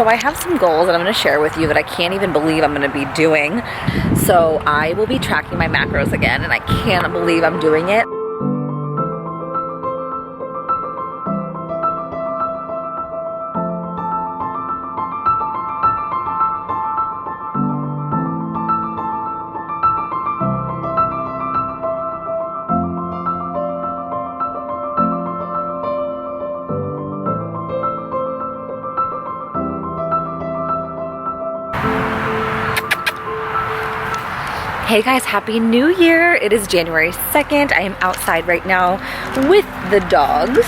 So I have some goals that I'm going to share with you that I can't even believe I'm going to be doing. So I will be tracking my macros again, and I can't believe I'm doing it. Hey guys, Happy New Year! It is January 2nd. I am outside right now with the dogs,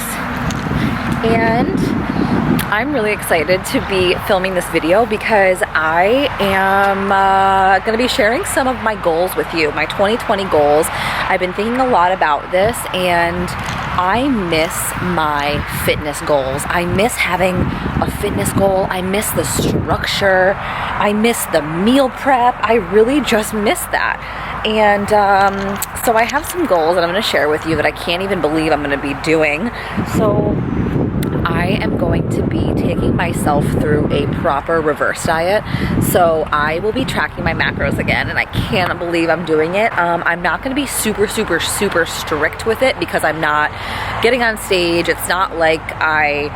and I'm really excited to be filming this video because I am going to be sharing some of my goals with you, my 2020 goals. I've been thinking a lot about this, and I miss my fitness goals. I miss having a fitness goal. I miss the structure. I miss the meal prep. I really just miss that. And so I have some goals that I'm going to share with you that I can't even believe I'm going to be doing. So I am going to be taking myself through a proper reverse diet. So I will be tracking my macros again, and I can't believe I'm doing it. I'm not going to be super strict with it because I'm not getting on stage. It's not like I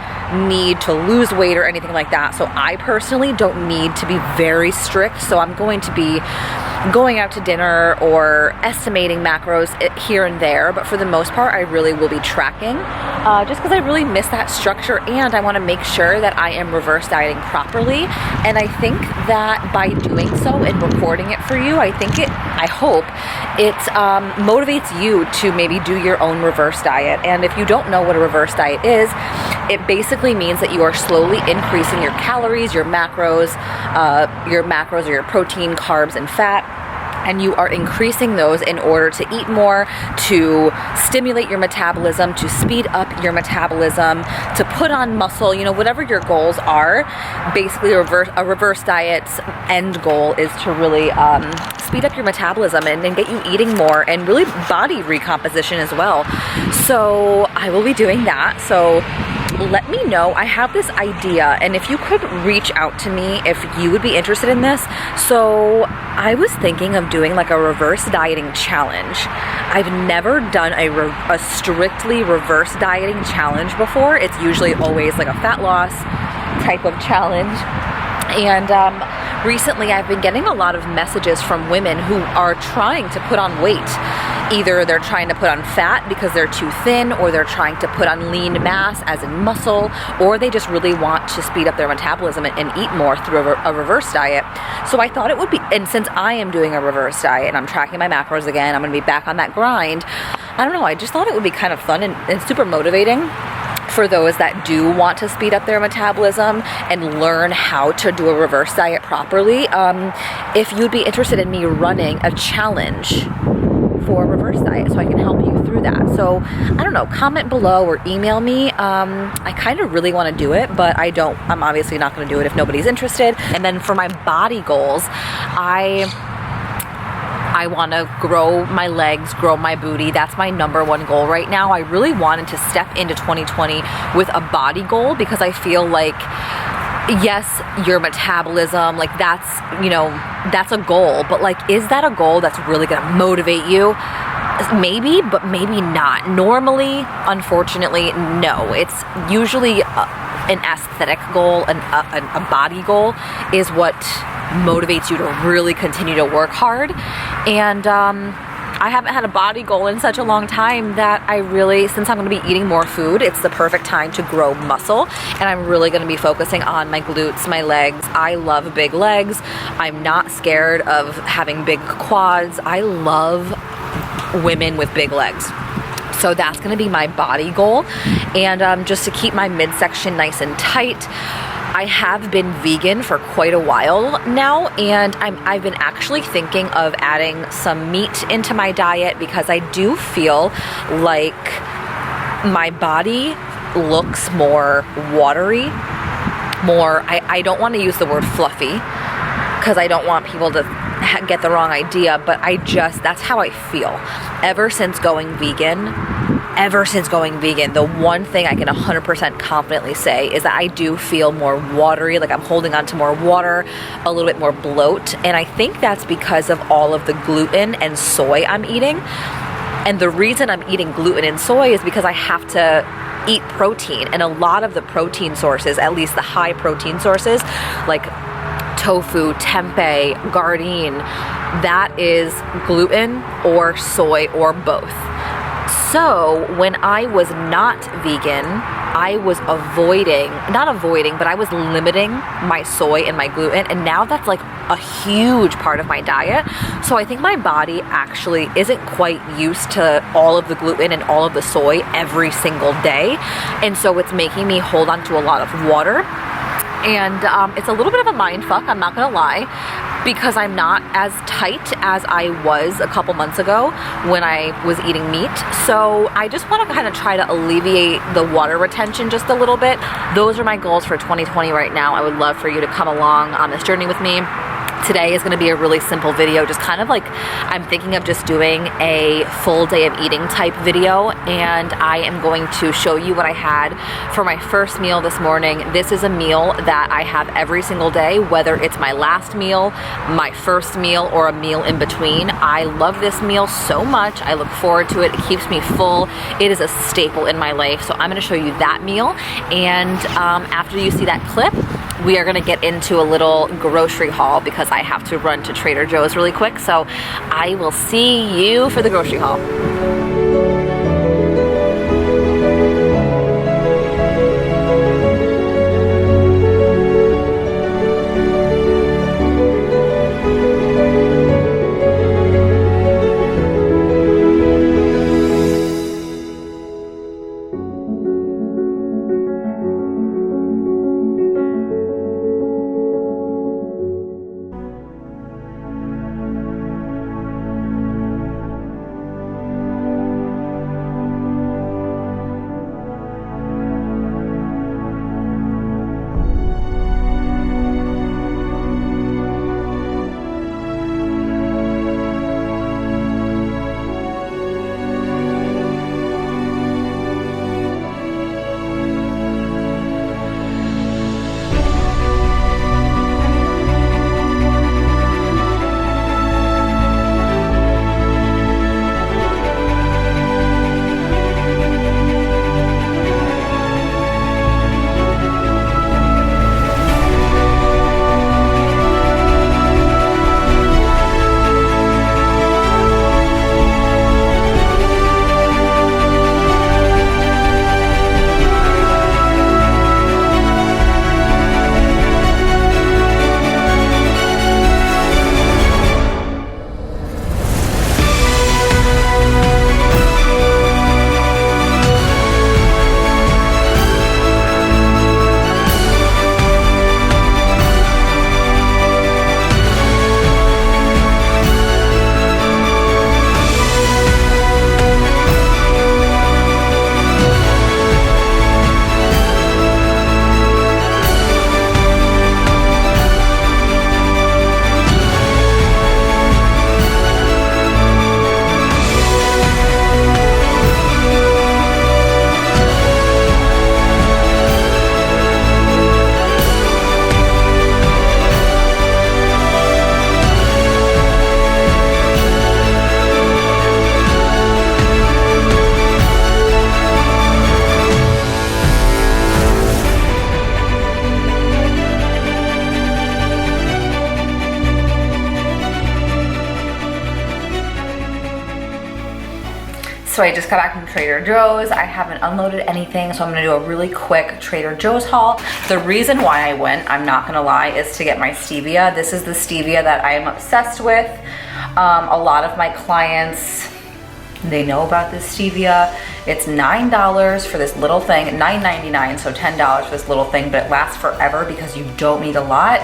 need to lose weight or anything like that. So I personally don't need to be very strict. So I'm going to be going out to dinner or estimating macros here and there, but for the most part I really will be tracking just because I really miss that structure, and I want to make sure that I am reverse dieting properly. And I think that by doing so and recording it for you, I hope it motivates you to maybe do your own reverse diet. And if you don't know what a reverse diet is, it basically means that you are slowly increasing your calories, your macros or your protein, carbs, and fat. And you are increasing those in order to eat more, to stimulate your metabolism, to speed up your metabolism, to put on muscle, you know, whatever your goals are. Basically, a reverse diet's end goal is to really speed up your metabolism and get you eating more, and really body recomposition as well. So I will be doing that. So let me know. I have this idea, and if you could reach out to me if you would be interested in this. So I was thinking of doing like a reverse dieting challenge. I've never done a strictly reverse dieting challenge before. It's usually always like a fat loss type of challenge. And recently I've been getting a lot of messages from women who are trying to put on weight. Either they're trying to put on fat because they're too thin, or they're trying to put on lean mass as in muscle, or they just really want to speed up their metabolism and eat more through a reverse diet. So I thought it would be, and since I am doing a reverse diet and I'm tracking my macros again, I'm going to be back on that grind. I don't know, I just thought it would be kind of fun and super motivating for those that do want to speed up their metabolism and learn how to do a reverse diet properly. If you'd be interested in me running a challenge for a reverse diet, so I can help you through that. So I don't know, comment below or email me. I kind of really want to do it, but I'm obviously not going to do it if nobody's interested. And then for my body goals, I want to grow my legs, grow my booty. That's my #1 goal right now. I really wanted to step into 2020 with a body goal because I feel like, yes, your metabolism, like that's a goal, but like, is that a goal that's really going to motivate you? Maybe, but maybe not. Normally, unfortunately, no. It's usually an aesthetic goal, a body goal is what motivates you to really continue to work hard. And I haven't had a body goal in such a long time that since I'm going to be eating more food, it's the perfect time to grow muscle. And I'm really going to be focusing on my glutes, my legs. I love big legs. I'm not scared of having big quads. I love women with big legs. So that's going to be my body goal. And just to keep my midsection nice and tight. I have been vegan for quite a while now, and I've been actually thinking of adding some meat into my diet because I do feel like my body looks more watery, I don't want to use the word fluffy because I don't want people to get the wrong idea, but that's how I feel. Ever since going vegan, ever since going vegan, the one thing I can 100% confidently say is that I do feel more watery, like I'm holding on to more water, a little bit more bloat. And I think that's because of all of the gluten and soy I'm eating. And the reason I'm eating gluten and soy is because I have to eat protein. And a lot of the protein sources, at least the high protein sources, like tofu, tempeh, gardein, that is gluten or soy or both. So when I was not vegan, I was not avoiding, but I was limiting my soy and my gluten, and now that's like a huge part of my diet. So I think my body actually isn't quite used to all of the gluten and all of the soy every single day, and so it's making me hold on to a lot of water. And it's a little bit of a mind fuck, I'm not gonna lie, because I'm not as tight as I was a couple months ago when I was eating meat. So I just wanna kind of try to alleviate the water retention just a little bit. Those are my goals for 2020 right now. I would love for you to come along on this journey with me. Today is gonna be a really simple video, just kind of like, I'm thinking of just doing a full day of eating type video, and I am going to show you what I had for my first meal this morning. This is a meal that I have every single day, whether it's my last meal, my first meal, or a meal in between. I love this meal so much. I look forward to it. It keeps me full. It is a staple in my life. So I'm gonna show you that meal, and after you see that clip, we are gonna get into a little grocery haul because I have to run to Trader Joe's really quick. So I will see you for the grocery haul. So I just got back from Trader Joe's. I haven't unloaded anything, so I'm gonna do a really quick Trader Joe's haul. The reason why I went, I'm not gonna lie, is to get my stevia. This is the stevia that I am obsessed with. A lot of my clients, they know about this stevia. It's $9 for this little thing, $9.99, so $10 for this little thing, but it lasts forever because you don't need a lot.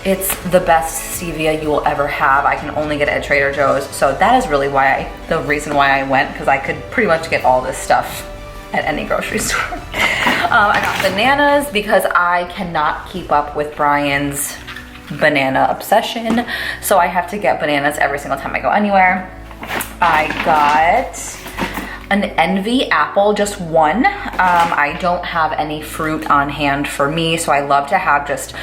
It's the best stevia you will ever have. I can only get it at Trader Joe's. So that is really why the reason why I went, because I could pretty much get all this stuff at any grocery store. I got bananas because I cannot keep up with Brian's banana obsession. So I have to get bananas every single time I go anywhere. I got an Envy apple, just one. I don't have any fruit on hand for me, so I love to have just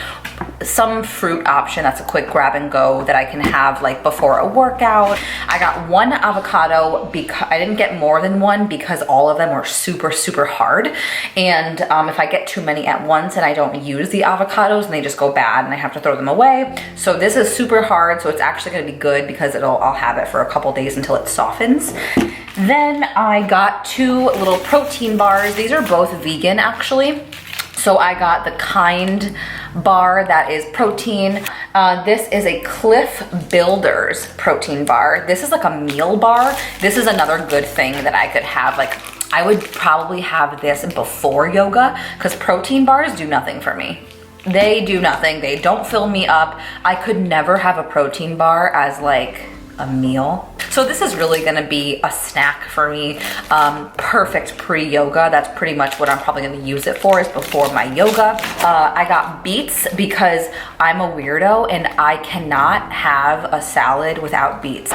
some fruit option that's a quick grab and go that I can have like before a workout. I got one avocado because I didn't get more than one because all of them were super hard, and if I get too many at once and I don't use the avocados, and they just go bad and I have to throw them away. So this is super hard, so it's actually going to be good because I'll have it for a couple days until it softens. Then I got 2 little protein bars. These are both vegan actually. So I got the Kind bar that is protein. This is a Cliff Builders protein bar. This is like a meal bar. This is another good thing that I could have. Like, I would probably have this before yoga because protein bars do nothing for me. They do nothing. They don't fill me up. I could never have a protein bar as like a meal. So this is really gonna be a snack for me. Perfect pre-yoga. That's pretty much what I'm probably gonna use it for, is before my yoga. I got beets because I'm a weirdo and I cannot have a salad without beets.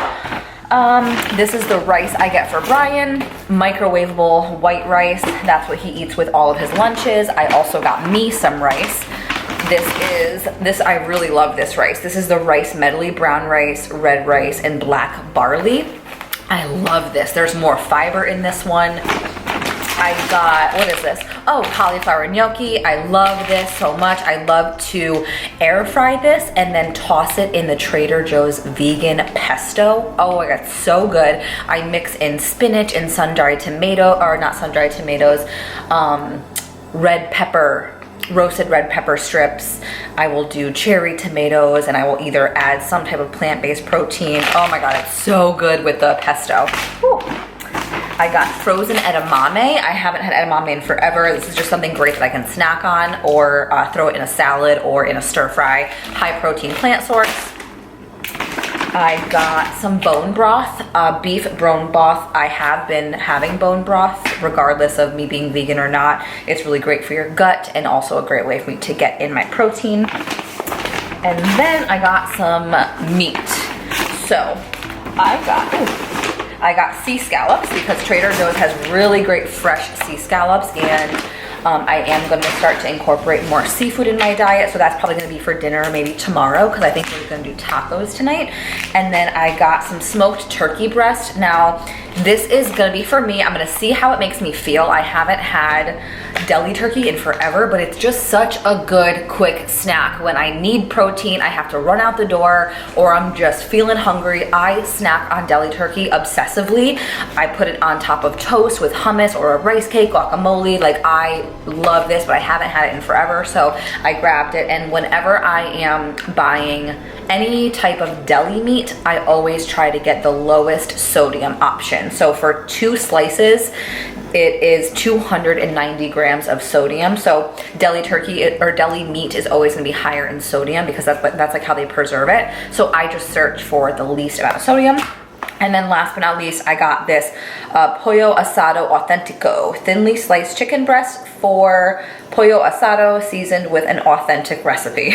This is the rice I get for Brian, microwavable white rice. That's what he eats with all of his lunches. I also got me some rice. I really love this rice. This is the rice medley, brown rice, red rice, and black barley. I love this. There's more fiber in this one. I got, what is this? Oh, cauliflower gnocchi. I love this so much. I love to air fry this and then toss it in the Trader Joe's vegan pesto. Oh my God, so good. I mix in spinach and sun-dried tomato, or not sun-dried tomatoes, red pepper, roasted red pepper strips. I will do cherry tomatoes, and I will either add some type of plant-based protein. Oh my God, it's so good with the pesto. Whew. I got frozen edamame. I haven't had edamame in forever. This is just something great that I can snack on, or throw it in a salad or in a stir fry. High protein plant source. I got some bone broth, beef bone broth. I have been having bone broth regardless of me being vegan or not. It's really great for your gut and also a great way for me to get in my protein. And then I got some meat. So I got sea scallops because Trader Joe's has really great fresh sea scallops, and I am going to start to incorporate more seafood in my diet, so that's probably going to be for dinner maybe tomorrow, because I think we're going to do tacos tonight. And then I got some smoked turkey breast. Now, this is going to be for me. I'm going to see how it makes me feel. I haven't had deli turkey in forever, but it's just such a good quick snack. When I need protein, I have to run out the door, or I'm just feeling hungry, I snack on deli turkey obsessively. I put it on top of toast with hummus or a rice cake, guacamole. Like, I love this, but I haven't had it in forever, so I grabbed it. And whenever I am buying any type of deli meat, I always try to get the lowest sodium option. So for 2 slices, it is 290 grams of sodium. So deli turkey or deli meat is always going to be higher in sodium because that's like how they preserve it. So I just search for the least amount of sodium. And then last but not least, I got this Pollo Asado Authentico, thinly sliced chicken breast for pollo asado seasoned with an authentic recipe.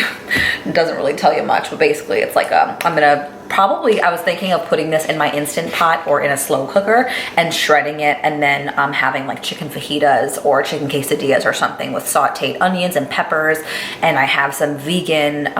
It doesn't really tell you much, but basically it's like I was thinking of putting this in my Instant Pot or in a slow cooker and shredding it, and then having like chicken fajitas or chicken quesadillas or something with sauteed onions and peppers. And I have some vegan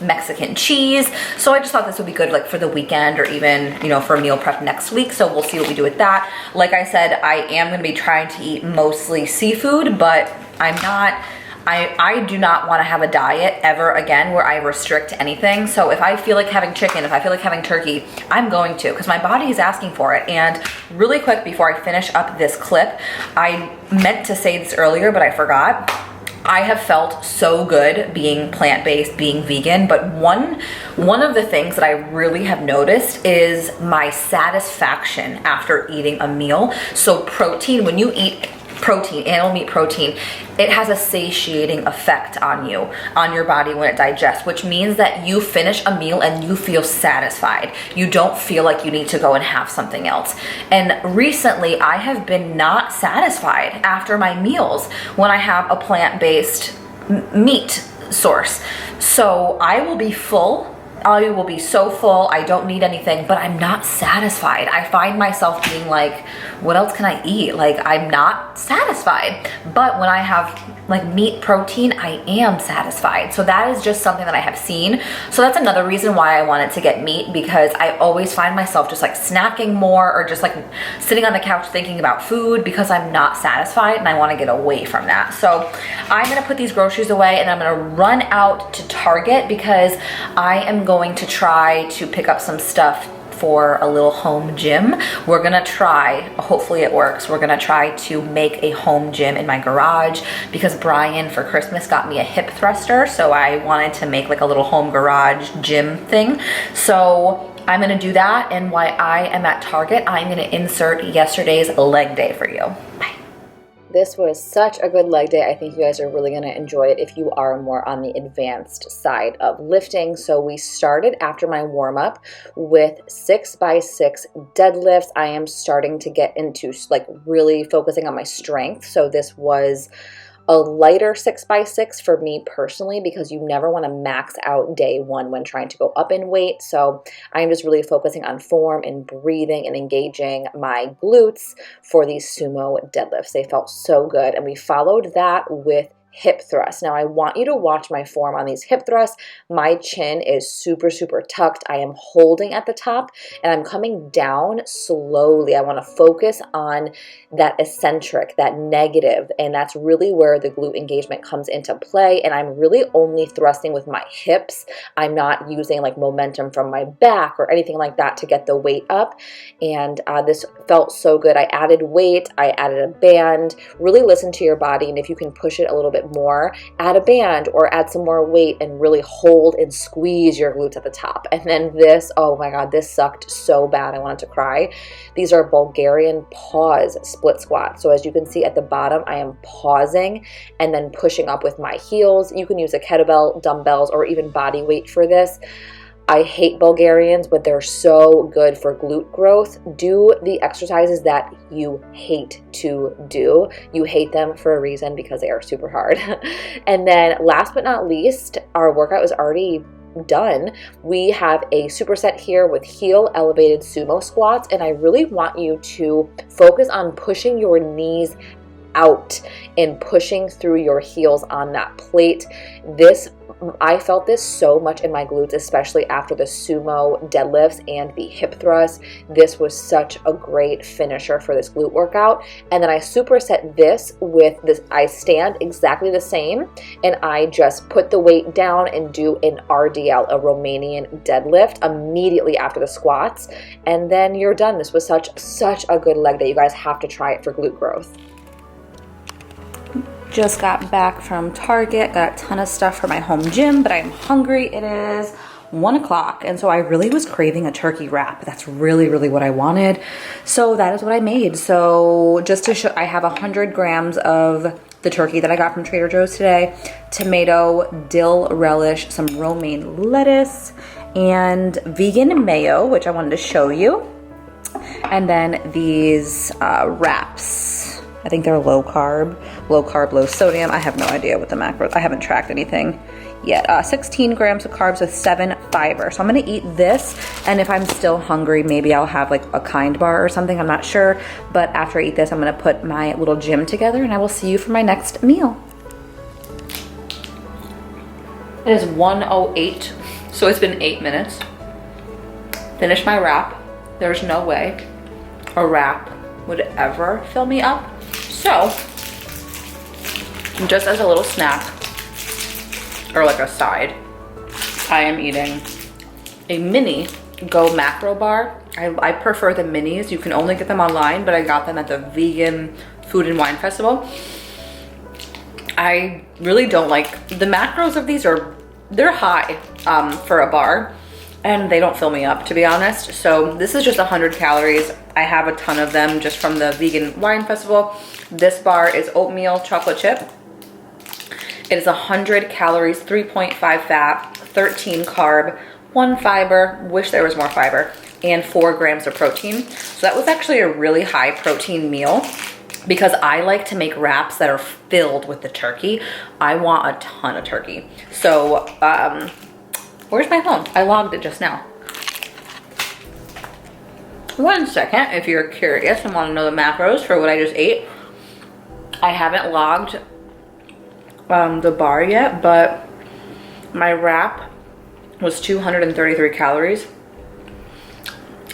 Mexican cheese. So I just thought this would be good like for the weekend, or even, you know, for meal prep next week. So we'll see what we do with that. Like I said, I am going to be trying to eat mostly seafood, but I do not want to have a diet ever again where I restrict anything. So if I feel like having chicken, if I feel like having turkey, I'm going to, because my body is asking for it. And really quick, before I finish up this clip, I meant to say this earlier, but I forgot. I have felt so good being plant-based, being vegan, but one of the things that I really have noticed is my satisfaction after eating a meal. So protein, when you eat protein, animal meat protein, it has a satiating effect on you, on your body when it digests, which means that you finish a meal and you feel satisfied. You don't feel like you need to go and have something else. And recently I have been not satisfied after my meals when I have a plant-based meat source. So I will be full I will be so full, I don't need anything, but I'm not satisfied. I find myself being like, what else can I eat? Like, I'm not satisfied. But when I have like meat protein, I am satisfied. So that is just something that I have seen. So that's another reason why I wanted to get meat, because I always find myself just like snacking more or just like sitting on the couch thinking about food because I'm not satisfied and I want to get away from that. So I'm going to put these groceries away and I'm going to run out to Target because I am going to try to pick up some stuff for a little home gym. We're gonna try, hopefully it works, we're gonna try to make a home gym in my garage because Brian for Christmas got me a hip thruster, so I wanted to make like a little home garage gym thing. So I'm gonna do that, and while I am at Target, I'm gonna insert yesterday's leg day for you. Bye. This was such a good leg day. I think you guys are really gonna enjoy it if you are more on the advanced side of lifting. So we started after my warm up with 6x6 deadlifts. I am starting to get into like really focusing on my strength. So this was a lighter 6x6 for me personally, because you never want to max out day one when trying to go up in weight. So I'm just really focusing on form and breathing and engaging my glutes for these sumo deadlifts. They felt so good. And we followed that with hip thrusts. Now I want you to watch my form on these hip thrusts. My chin is super, super tucked. I am holding at the top and I'm coming down slowly. I want to focus on that eccentric, that negative, and that's really where the glute engagement comes into play. And I'm really only thrusting with my hips. I'm not using like momentum from my back or anything like that to get the weight up. And this felt so good. I added weight, I added a band. Really listen to your body, and if you can push it a little bit more, add a band or add some more weight and really hold and squeeze your glutes at the top. And then this, oh my God, this sucked so bad. I wanted to cry. These are Bulgarian pause split squats. So as you can see at the bottom, I am pausing and then pushing up with my heels. You can use a kettlebell, dumbbells, or even body weight for this. I hate Bulgarians, but they're so good for glute growth. Do the exercises that you hate to do. You hate them for a reason because they are super hard. And then last but not least, our workout is already done. We have a superset here with heel elevated sumo squats, and I really want you to focus on pushing your knees out and pushing through your heels on that plate. I felt this so much in my glutes, especially after the sumo deadlifts and the hip thrust. This was such a great finisher for this glute workout. And then I superset this with this. I stand exactly the same and I just put the weight down and do an RDL, a Romanian deadlift, immediately after the squats. And then you're done. This was such a good leg day. You guys have to try it for glute growth. Just got back from Target, got a ton of stuff for my home gym, but I'm hungry. It is 1 o'clock, and so I really was craving a turkey wrap. That's really what I wanted. So that is what I made. So just to show, I have 100 grams of the turkey that I got from Trader Joe's today, tomato, dill relish, some romaine lettuce, and vegan mayo, which I wanted to show you. And then these wraps. I think they're low carb, low sodium. I have no idea what the macros, I haven't tracked anything yet. 16 grams of carbs with 7 fiber. So I'm gonna eat this, and if I'm still hungry, maybe I'll have like a Kind bar or something, I'm not sure. But after I eat this, I'm gonna put my little gym together and I will see you for my next meal. It is 1:08, so it's been 8 minutes. Finished my wrap. There's no way a wrap would ever fill me up. So, just as a little snack, or like a side, I am eating a mini Go macro bar. I prefer the minis. You can only get them online, but I got them at the Vegan Food and Wine Festival. I really don't like, the macros of these they're high for a bar, and they don't fill me up, to be honest. So this is just 100 calories. I have a ton of them just from the Vegan Wine Festival. This bar is oatmeal chocolate chip. It is 100 calories, 3.5 fat, 13 carb, 1 fiber, wish there was more fiber, and 4 grams of protein. So that was actually a really high protein meal because I like to make wraps that are filled with the turkey. I want a ton of turkey. So Where's my phone? I logged it just now. 1 second, if you're curious and want to know the macros for what I just ate. I haven't logged the bar yet, but my wrap was 233 calories,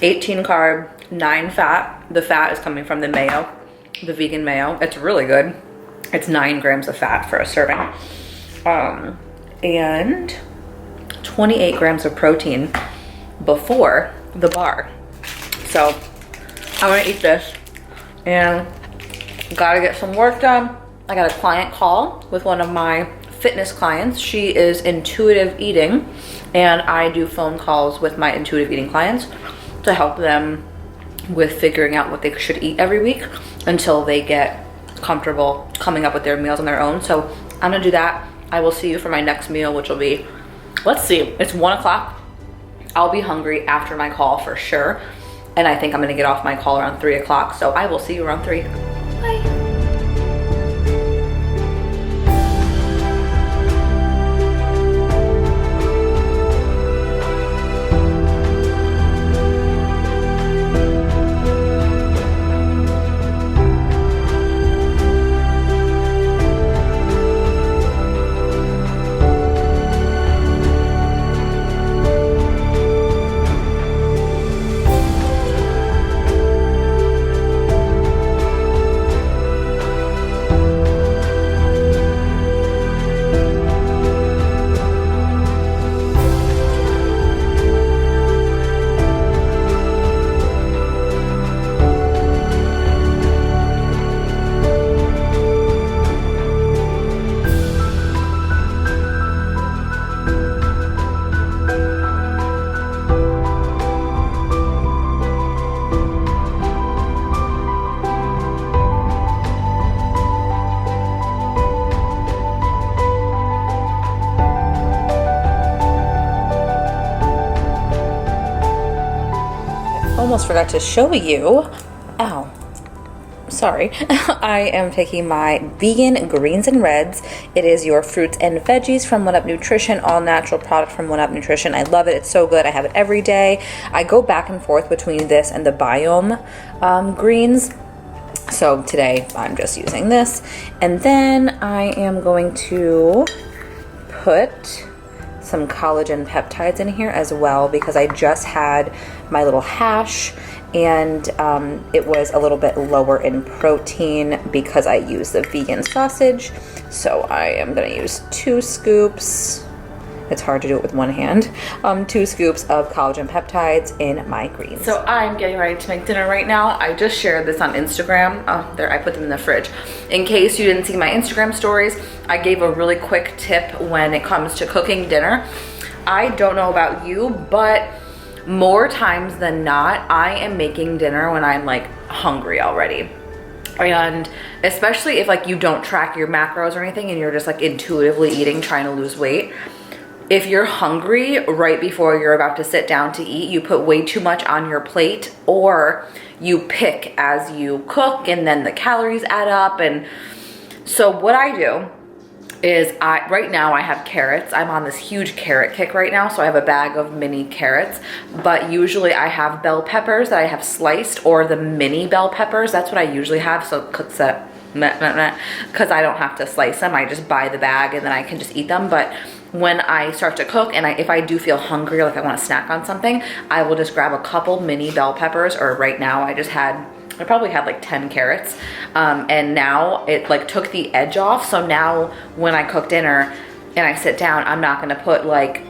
18 carb, 9 fat. The fat is coming from the mayo, the vegan mayo. It's really good. It's 9 grams of fat for a serving. And 28 grams of protein before the bar. So I'm gonna eat this and gotta get some work done. I got a client call with one of my fitness clients. She is intuitive eating, and I do phone calls with my intuitive eating clients to help them with figuring out what they should eat every week until they get comfortable coming up with their meals on their own. So I'm gonna do that. I will see you for my next meal, which will be, let's see, it's 1 o'clock. I'll be hungry after my call for sure. And I think I'm gonna get off my call around 3 o'clock. So I will see you around 3. Bye. Almost forgot to show you, ow, sorry. I am taking my vegan greens and reds. It is your fruits and veggies from One Up Nutrition, all natural product from One Up Nutrition. I love it, it's so good, I have it every day. I go back and forth between this and the biome greens. So today I'm just using this. And then I am going to put some collagen peptides in here as well, because I just had my little hash and it was a little bit lower in protein because I used the vegan sausage. So I am gonna use 2 scoops. It's hard to do it with one hand. 2 scoops of collagen peptides in my greens. So I'm getting ready to make dinner right now. I just shared this on Instagram. Oh, there, I put them in the fridge. In case you didn't see my Instagram stories, I gave a really quick tip when it comes to cooking dinner. I don't know about you, but more times than not, I am making dinner when I'm like hungry already. And especially if like you don't track your macros or anything and you're just like intuitively eating, trying to lose weight. If you're hungry right before you're about to sit down to eat, you put way too much on your plate, or you pick as you cook and then the calories add up. And so what I do is right now I have carrots. I'm on this huge carrot kick right now, so I have a bag of mini carrots, but usually I have bell peppers that I have sliced, or the mini bell peppers. That's what I usually have, so because I don't have to slice them. I just buy the bag and then I can just eat them. But when I start to cook and if I do feel hungry, like I want to snack on something, I will just grab a couple mini bell peppers, or right now I probably had like 10 carrots. And now it like took the edge off. So now when I cook dinner and I sit down, I'm not gonna put like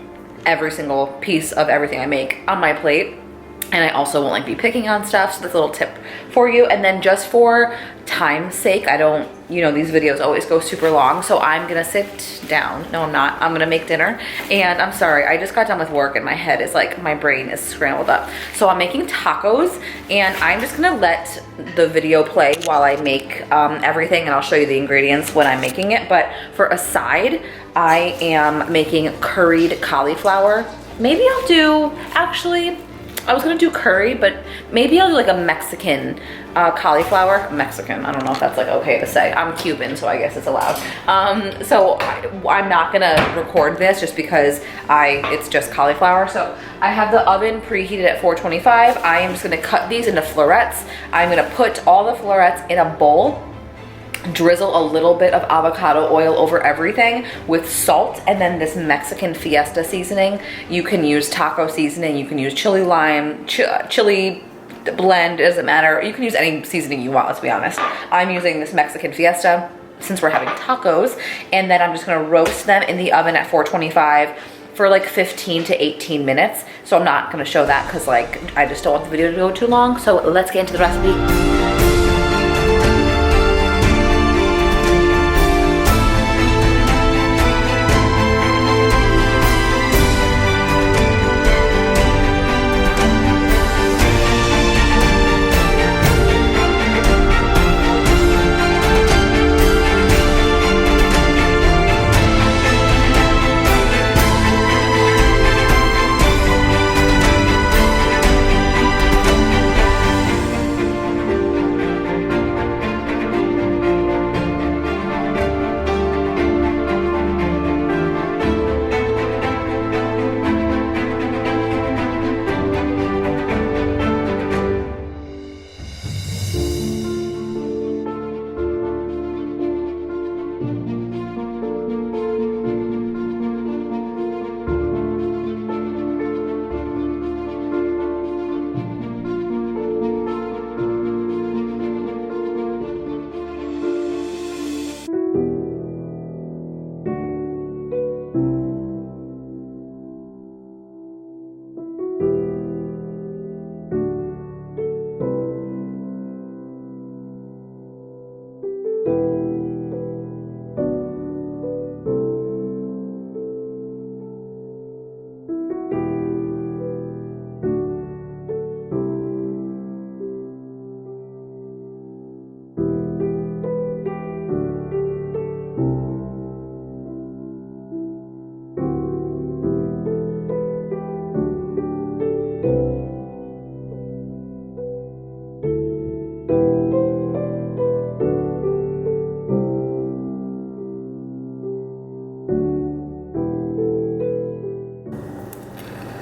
every single piece of everything I make on my plate. And I also won't like be picking on stuff. So that's a little tip for you. And then just for time's sake, I don't, you know, these videos always go super long. So I'm gonna sit down. No, I'm not. I'm gonna make dinner. And I'm sorry, I just got done with work and my head is like, my brain is scrambled up. So I'm making tacos and I'm just gonna let the video play while I make everything, and I'll show you the ingredients when I'm making it. But for a side, I am making curried cauliflower. Maybe I'll do, actually, I was gonna do curry, but maybe I'll do like a Mexican cauliflower. Mexican, I don't know if that's like okay to say. I'm Cuban, so I guess it's allowed. So I'm not gonna record this just because it's just cauliflower. So I have the oven preheated at 425. I am just gonna cut these into florets. I'm gonna put all the florets in a bowl, drizzle a little bit of avocado oil over everything with salt, and then this Mexican fiesta seasoning. You can use taco seasoning, you can use chili lime, chili blend, it doesn't matter. You can use any seasoning you want, let's be honest. I'm using this Mexican fiesta since we're having tacos, and then I'm just gonna roast them in the oven at 425 for like 15 to 18 minutes. So I'm not gonna show that because like I just don't want the video to go too long. So let's get into the recipe.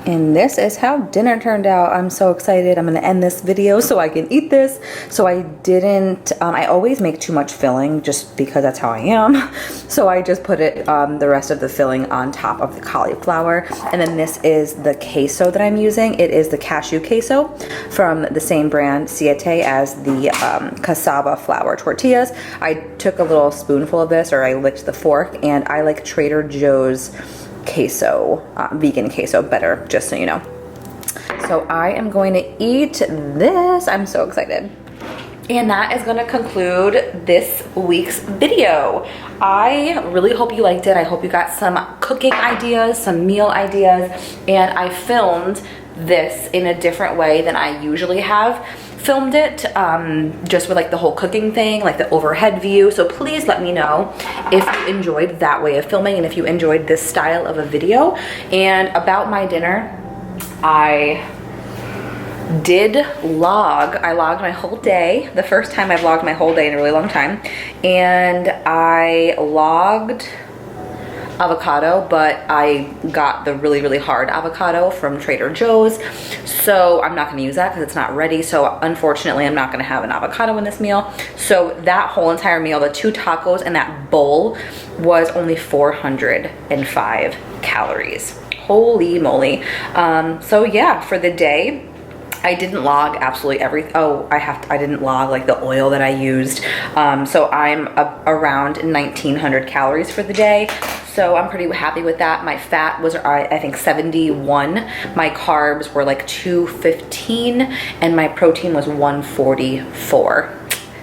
And this is how dinner turned out. I'm so excited. I'm gonna end this video so I can eat this. So I didn't, I always make too much filling just because that's how I am. So I just put it, the rest of the filling on top of the cauliflower. And then this is the queso that I'm using. It is the cashew queso from the same brand, Siete, as the cassava flour tortillas. I took a little spoonful of this, or I licked the fork, and I like Trader Joe's queso, vegan queso better, just so you know. So I am going to eat this. I'm so excited. And that is going to conclude this week's video. I really hope you liked it. I hope you got some cooking ideas, some meal ideas, and I filmed this in a different way than I usually have filmed it, just with like the whole cooking thing, like the overhead view. So please let me know if you enjoyed that way of filming and if you enjoyed this style of a video. And about my dinner, I logged my whole day. The first time I've logged my whole day in a really long time. And I logged avocado, but I got the really, really hard avocado from Trader Joe's. So I'm not gonna use that because it's not ready. So unfortunately, I'm not gonna have an avocado in this meal. So that whole entire meal, the 2 tacos and that bowl, was only 405 calories. Holy moly. So yeah, for the day, I didn't log absolutely everything. Oh, I didn't log like the oil that I used. So I'm around 1900 calories for the day. So I'm pretty happy with that. My fat was, I think, 71. My carbs were like 215, and my protein was 144.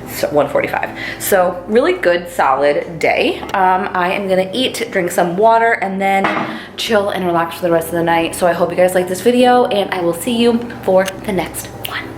So 145. So really good, solid day. I am gonna eat, drink some water, and then chill and relax for the rest of the night. So I hope you guys like this video, and I will see you for the next one.